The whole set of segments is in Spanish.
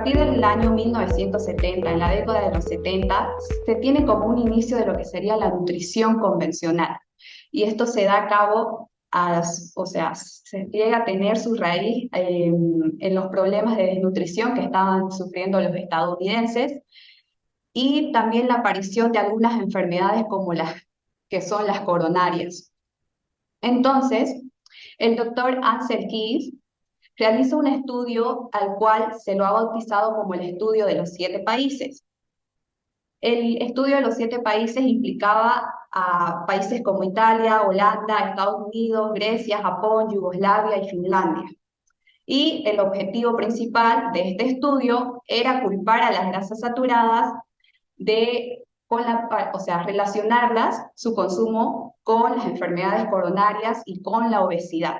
partir del año 1970, en la década de los 70, se tiene como un inicio de lo que sería la nutrición convencional. Y esto se da a cabo, o sea, se llega a tener su raíz en los problemas de desnutrición que estaban sufriendo los estadounidenses y también la aparición de algunas enfermedades como las que son las coronarias. Entonces, el doctor Ansel Keys realiza un estudio al cual se lo ha bautizado como el estudio de los 7 países. El estudio de los 7 países implicaba a países como Italia, Holanda, Estados Unidos, Grecia, Japón, Yugoslavia y Finlandia. Y el objetivo principal de este estudio era culpar a las grasas saturadas o sea, relacionarlas, su consumo, con las enfermedades coronarias y con la obesidad.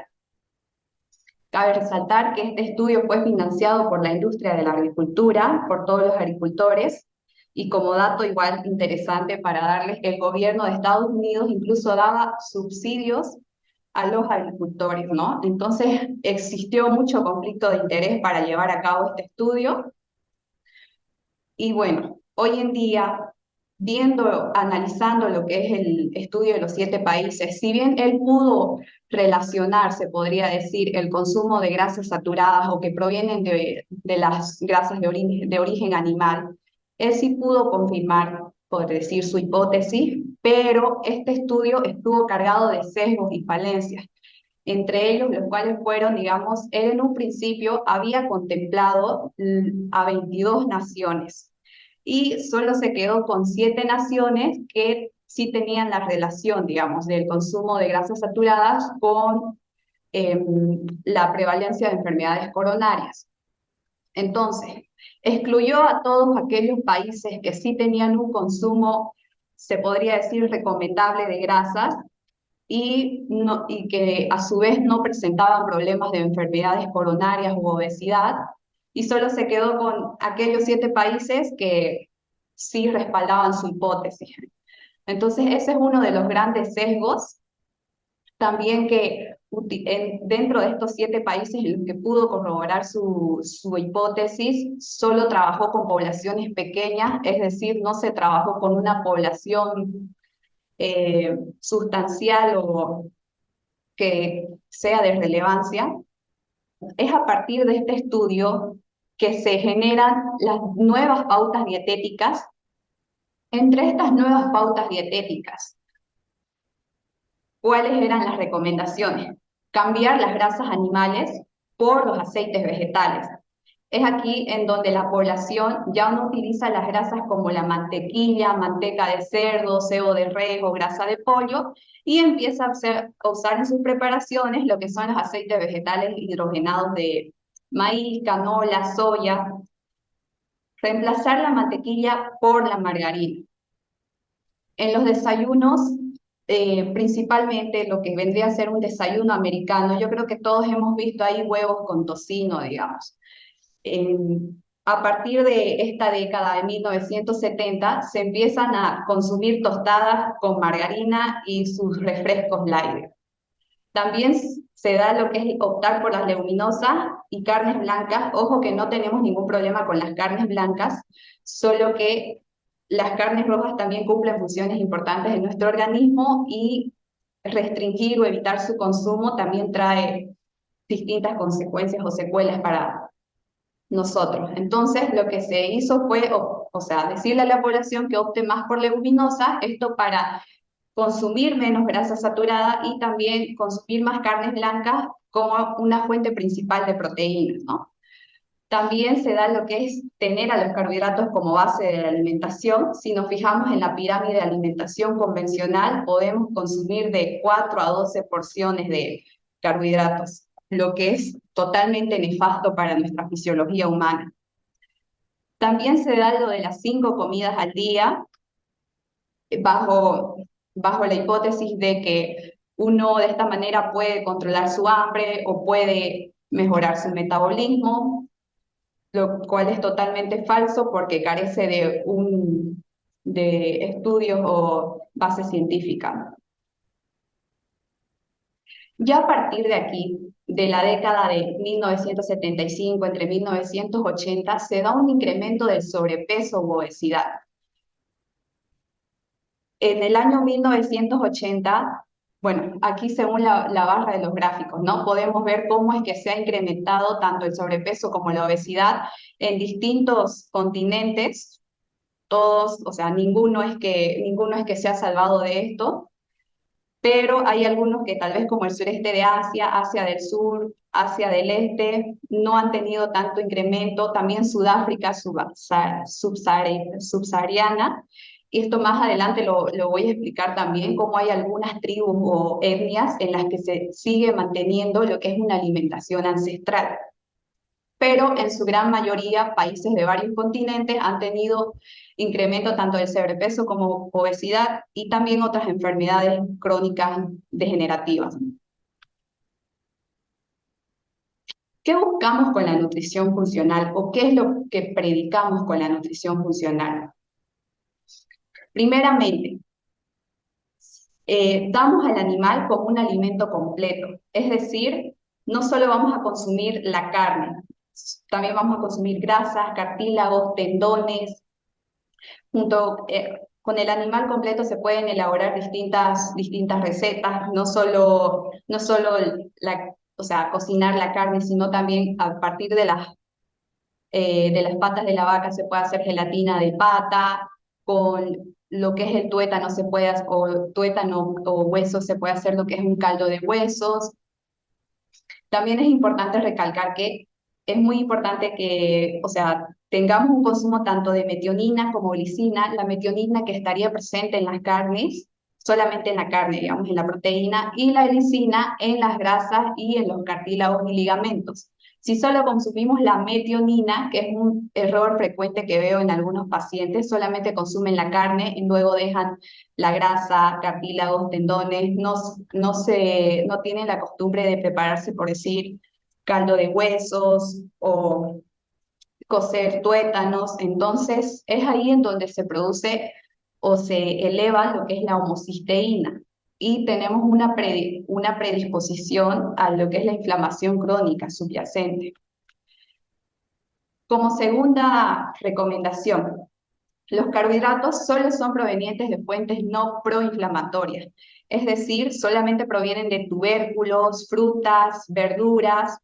Cabe resaltar que este estudio fue financiado por la industria de la agricultura, por todos los agricultores, y como dato igual interesante para darles, el gobierno de Estados Unidos incluso daba subsidios a los agricultores, ¿no? Entonces existió mucho conflicto de interés para llevar a cabo este estudio, y bueno, hoy en día, analizando lo que es el estudio de los 7 países, si bien él pudo relacionar, se podría decir, el consumo de grasas saturadas o que provienen de las grasas de origen animal, él sí pudo confirmar, por decir, su hipótesis, pero este estudio estuvo cargado de sesgos y falencias, entre ellos los cuales fueron, digamos, él en un principio había contemplado a 22 naciones y solo se quedó con 7 naciones que sí tenían la relación, digamos, del consumo de grasas saturadas con la prevalencia de enfermedades coronarias. Entonces, excluyó a todos aquellos países que sí tenían un consumo, se podría decir, recomendable de grasas y que a su vez no presentaban problemas de enfermedades coronarias u obesidad, y solo se quedó con aquellos 7 países que sí respaldaban su hipótesis. Entonces, ese es uno de los grandes sesgos. También que dentro de estos 7 países en los que pudo corroborar su hipótesis, solo trabajó con poblaciones pequeñas, es decir, no se trabajó con una población sustancial o que sea de relevancia. Es a partir de este estudio que se generan las nuevas pautas dietéticas. Entre estas nuevas pautas dietéticas, ¿cuáles eran las recomendaciones? Cambiar las grasas animales por los aceites vegetales. Es aquí en donde la población ya no utiliza las grasas como la mantequilla, manteca de cerdo, sebo de res o grasa de pollo, y empieza a usar en sus preparaciones lo que son los aceites vegetales hidrogenados de maíz, canola, soya, reemplazar la mantequilla por la margarina. En los desayunos, principalmente lo que vendría a ser un desayuno americano, yo creo que todos hemos visto ahí huevos con tocino, digamos. Eh, a partir de esta década de 1970 se empiezan a consumir tostadas con margarina y sus refrescos light. También se da lo que es optar por las leguminosas y carnes blancas. Ojo que no tenemos ningún problema con las carnes blancas, solo que las carnes rojas también cumplen funciones importantes en nuestro organismo, y restringir o evitar su consumo también trae distintas consecuencias o secuelas para nosotros. Entonces, lo que se hizo fue, o sea, decirle a la población que opte más por leguminosas, esto para consumir menos grasa saturada y también consumir más carnes blancas como una fuente principal de proteínas, ¿no? También se da lo que es tener a los carbohidratos como base de la alimentación. Si nos fijamos en la pirámide de alimentación convencional, podemos consumir de 4 a 12 porciones de carbohidratos, lo que es totalmente nefasto para nuestra fisiología humana. También se da lo de las 5 comidas al día, bajo, bajo la hipótesis de que uno de esta manera puede controlar su hambre o puede mejorar su metabolismo, lo cual es totalmente falso porque carece de estudios o base científica. Ya a partir de aquí, de la década de 1975, entre 1980, se da un incremento del sobrepeso u obesidad. En el año 1980, bueno, aquí según la barra de los gráficos, ¿no? Podemos ver cómo es que se ha incrementado tanto el sobrepeso como la obesidad en distintos continentes. Todos, o sea, ninguno es que se ha salvado de esto, pero hay algunos que tal vez como el sureste de Asia, Asia del Sur, Asia del Este, no han tenido tanto incremento, también Sudáfrica subsahariana, y esto más adelante lo voy a explicar también, cómo hay algunas tribus o etnias en las que se sigue manteniendo lo que es una alimentación ancestral, pero en su gran mayoría países de varios continentes han tenido incremento tanto del sobrepeso como obesidad y también otras enfermedades crónicas degenerativas. ¿Qué buscamos con la nutrición funcional o qué es lo que predicamos con la nutrición funcional? Primeramente, damos al animal como un alimento completo, es decir, no solo vamos a consumir la carne, también vamos a consumir grasas, cartílagos, tendones. Junto con el animal completo se pueden elaborar distintas recetas, no solo o sea, cocinar la carne, sino también a partir de las patas de la vaca se puede hacer gelatina de pata, con lo que es el tuétano se puede, o tuétano o huesos se puede hacer lo que es un caldo de huesos. También es importante recalcar que es muy importante que, o sea, tengamos un consumo tanto de metionina como glicina. La metionina que estaría presente en las carnes, solamente en la carne, digamos, en la proteína, y la glicina en las grasas y en los cartílagos y ligamentos. Si solo consumimos la metionina, que es un error frecuente que veo en algunos pacientes, solamente consumen la carne y luego dejan la grasa, cartílagos, tendones, no tienen la costumbre de prepararse, por decir, caldo de huesos o cocer tuétanos. Entonces es ahí en donde se produce o se eleva lo que es la homocisteína y tenemos una predisposición a lo que es la inflamación crónica subyacente. Como segunda recomendación, los carbohidratos solo son provenientes de fuentes no proinflamatorias, es decir, solamente provienen de tubérculos, frutas, verduras,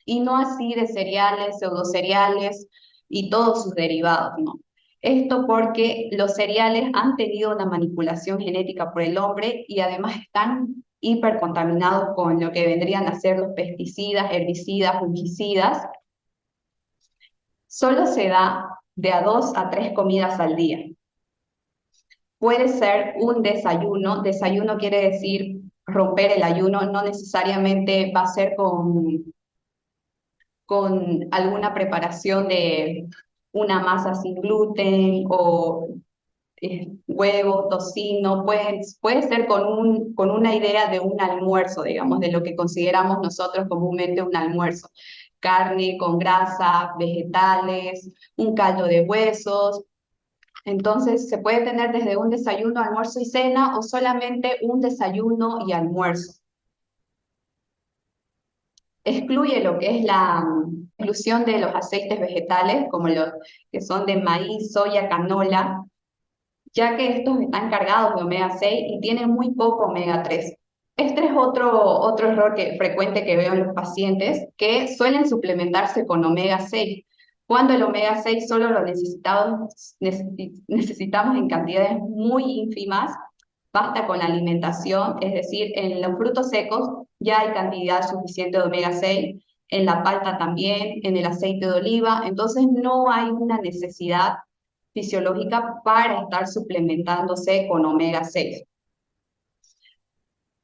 y no así de cereales, pseudocereales y todos sus derivados, ¿no? Esto porque los cereales han tenido una manipulación genética por el hombre y además están hipercontaminados con lo que vendrían a ser los pesticidas, herbicidas, fungicidas. Solo se da de a 2 a 3 comidas al día. Puede ser un desayuno quiere decir romper el ayuno, no necesariamente va a ser con alguna preparación de una masa sin gluten o huevo, tocino, puede ser con una idea de un almuerzo, digamos, de lo que consideramos nosotros comúnmente un almuerzo. Carne con grasa, vegetales, un caldo de huesos. Entonces, se puede tener desde un desayuno, almuerzo y cena o solamente un desayuno y almuerzo. Excluye lo que es la inclusión de los aceites vegetales, como los que son de maíz, soya, canola, ya que estos están cargados de omega 6 y tienen muy poco omega 3. Este es otro error frecuente que veo en los pacientes, que suelen suplementarse con omega 6, cuando el omega 6 solo lo necesitamos en cantidades muy ínfimas. Basta con la alimentación, es decir, en los frutos secos ya hay cantidad suficiente de omega 6, en la palta también, en el aceite de oliva, entonces no hay una necesidad fisiológica para estar suplementándose con omega 6.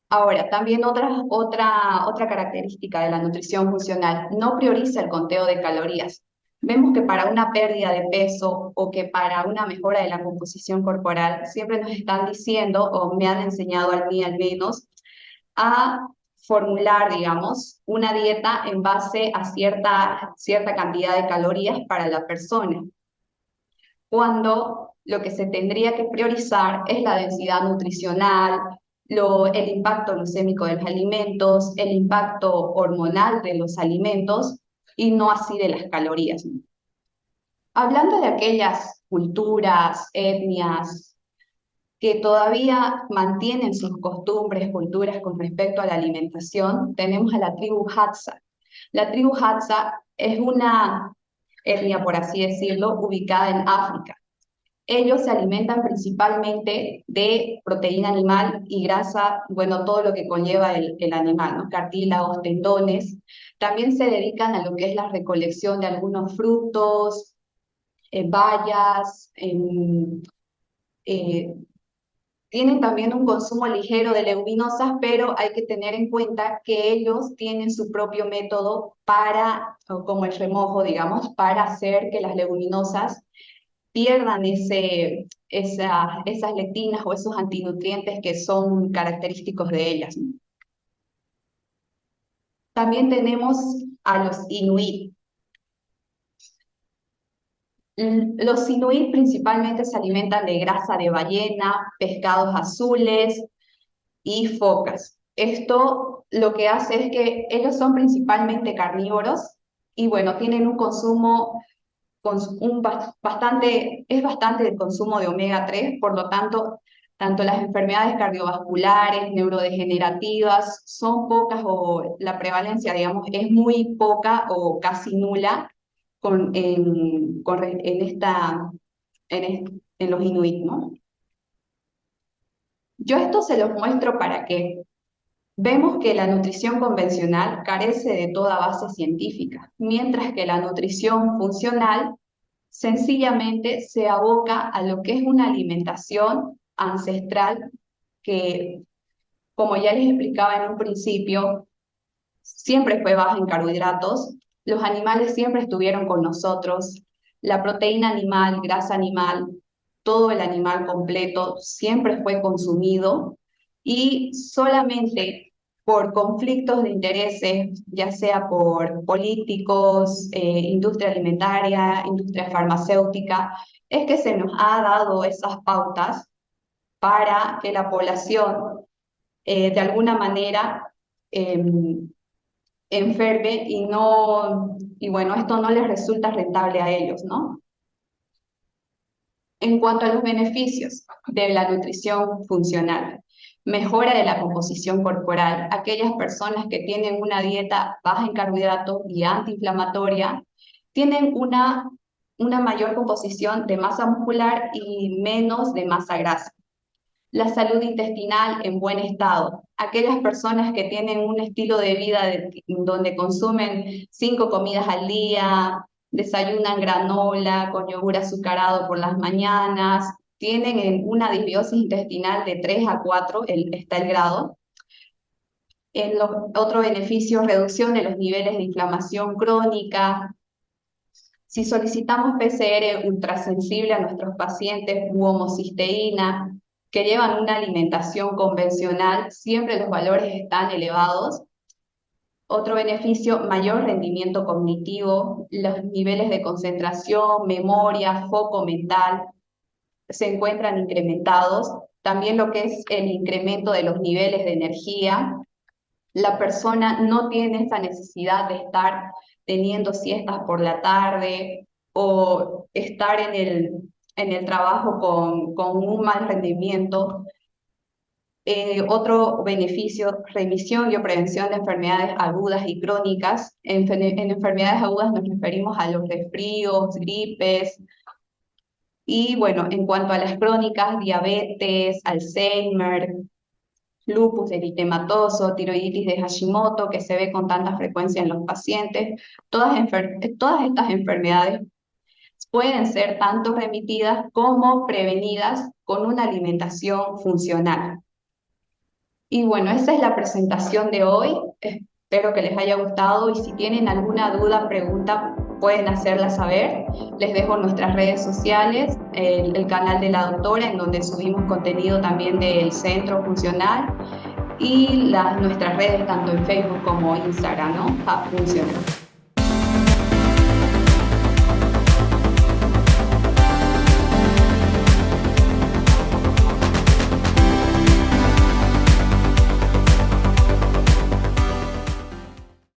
Ahora, también otra característica de la nutrición funcional, no prioriza el conteo de calorías. Vemos que para una pérdida de peso o que para una mejora de la composición corporal, siempre nos están diciendo, o me han enseñado a mí al menos, a formular, digamos, una dieta en base a cierta cantidad de calorías para la persona, cuando lo que se tendría que priorizar es la densidad nutricional, el impacto glucémico de los alimentos, el impacto hormonal de los alimentos y no así de las calorías, ¿no? Hablando de aquellas culturas, etnias que todavía mantienen sus costumbres, culturas con respecto a la alimentación, tenemos a la tribu Hadza. La tribu Hadza es una etnia, por así decirlo, ubicada en África. Ellos se alimentan principalmente de proteína animal y grasa, bueno, todo lo que conlleva el animal, ¿no? Cartílagos, tendones. También se dedican a lo que es la recolección de algunos frutos, bayas, eh, tienen también un consumo ligero de leguminosas, pero hay que tener en cuenta que ellos tienen su propio método para, o como el remojo, digamos, para hacer que las leguminosas pierdan esas lectinas o esos antinutrientes que son característicos de ellas, ¿no? También tenemos a los inuit. Los inuit principalmente se alimentan de grasa de ballena, pescados azules y focas. Esto lo que hace es que ellos son principalmente carnívoros y bueno, tienen un consumo es bastante el consumo de omega 3, por lo tanto, tanto las enfermedades cardiovasculares, neurodegenerativas, son pocas o la prevalencia, digamos, es muy poca o casi nula en los inuit, ¿no? Yo esto se los muestro para que vemos que la nutrición convencional carece de toda base científica, mientras que la nutrición funcional sencillamente se aboca a lo que es una alimentación ancestral que, como ya les explicaba en un principio, siempre fue baja en carbohidratos, los animales siempre estuvieron con nosotros, la proteína animal, grasa animal, todo el animal completo siempre fue consumido y solamente por conflictos de intereses, ya sea por políticos, industria alimentaria, industria farmacéutica, es que se nos ha dado esas pautas para que la población de alguna manera enferme y bueno, esto no les resulta rentable a ellos, ¿no? En cuanto a los beneficios de la nutrición funcional, mejora de la composición corporal, aquellas personas que tienen una dieta baja en carbohidratos y antiinflamatoria, tienen una mayor composición de masa muscular y menos de masa grasa. La salud intestinal en buen estado. Aquellas personas que tienen un estilo de vida donde consumen 5 comidas al día, desayunan granola con yogur azucarado por las mañanas, tienen una disbiosis intestinal de 3 a 4, está el grado. Otro beneficio, reducción de los niveles de inflamación crónica. Si solicitamos PCR ultrasensible a nuestros pacientes u homocisteína, que llevan una alimentación convencional, siempre los valores están elevados. Otro beneficio, mayor rendimiento cognitivo, los niveles de concentración, memoria, foco mental se encuentran incrementados. También lo que es el incremento de los niveles de energía. La persona no tiene esa necesidad de estar teniendo siestas por la tarde o estar en el trabajo con un mal rendimiento. Otro beneficio, remisión y prevención de enfermedades agudas y crónicas. En enfermedades agudas nos referimos a los resfríos, gripes. Y bueno, en cuanto a las crónicas, diabetes, Alzheimer, lupus eritematoso, tiroiditis de Hashimoto, que se ve con tanta frecuencia en los pacientes, todas estas enfermedades pueden ser tanto remitidas como prevenidas con una alimentación funcional. Y bueno, esa es la presentación de hoy. Espero que les haya gustado y si tienen alguna duda, pregunta, pueden hacerla saber. Les dejo nuestras redes sociales, el canal de la doctora, en donde subimos contenido también del centro funcional y nuestras redes tanto en Facebook como Instagram, ¿no? Funcional.